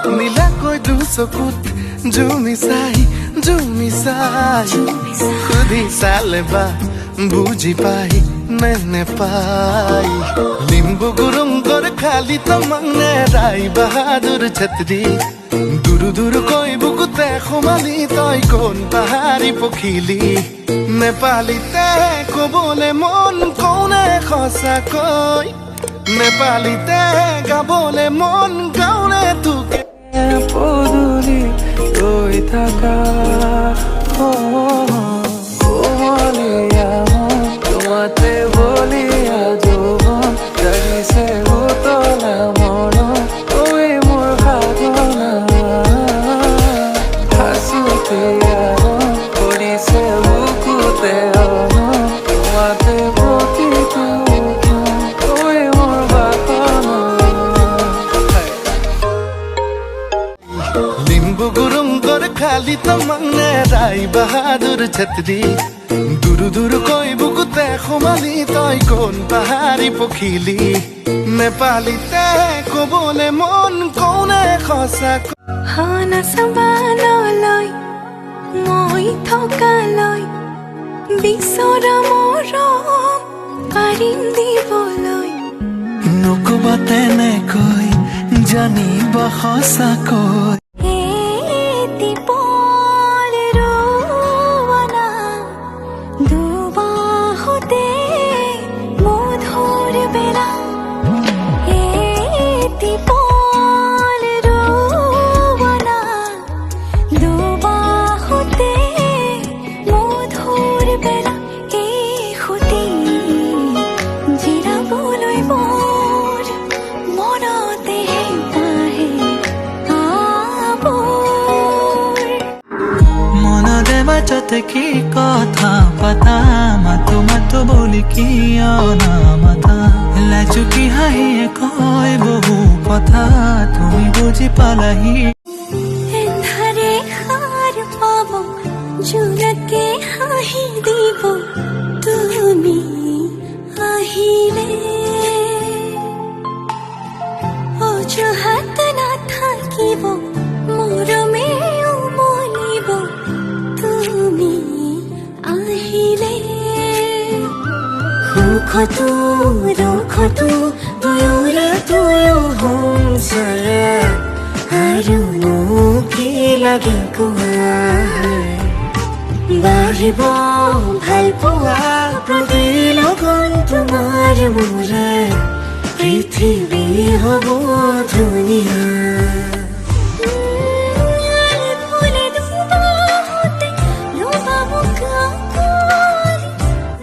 নীলাকৈ দুচকুত জুমি চাই সুধি চালে বা বুজি পাই নে নেপাই লিম্বু গুৰুংকৰ খালি তমংনে ৰায় বাহাদুৰ ছত্ৰী দুৰু দুৰু কৈ বুকুতে সোমালি তই কোন পাহাৰী পখিলি নেপালীতে কবলে মন কোনে সঁচাকৈ নেপালীতে গাবলে মন গাওনে তোকে পদূলি ৰৈ থাকা কোমলীয়া মন তোমাতে বলিয়া যৌৱন জাগিছে উতলা মৰম ঐ মোৰ ভাৱনা হাঁচোতে কৰিছে বুকুতে তোমাতে প্ৰতিটো লিম্বু গুৰুংকৰ খালি তমংনে ৰায় বাহাদুৰ ছত্ৰী দুৰু দুৰু কৈ বুকুতে সোমালি তই কোন পাহাৰী পখিলি নেপালীতে কবলে মন কোনে সঁচাকৈ নাচাবানলৈ মই থকালৈ বিচৰা মৰম পাৰিম দিবলৈ নকবা তেনেকৈ জানিব সঁচাকৈ মাজতে কি কথা পাতা মাতো বুলি কিয় নামাতা লাজুকি হাঁহিয়ে কয় বহু কথা তুমি বুজি পালাহি এন্ধাৰে সাৰ পাব জোনাকে হাঁহি দিব তুমি আহিলে অজুহাত নাথাকিব মৰমে উমলিব তুমি আহিলে সুখতো দুখতো দুয়োৰে দুয়ো সংসাৰে আৰুনো কি লাগে কোৱা বাঢ়িব ভাল পোৱা প্ৰতি লগন তোমাৰ মোৰে পৃথিৱী হ'ব ধুনীয়া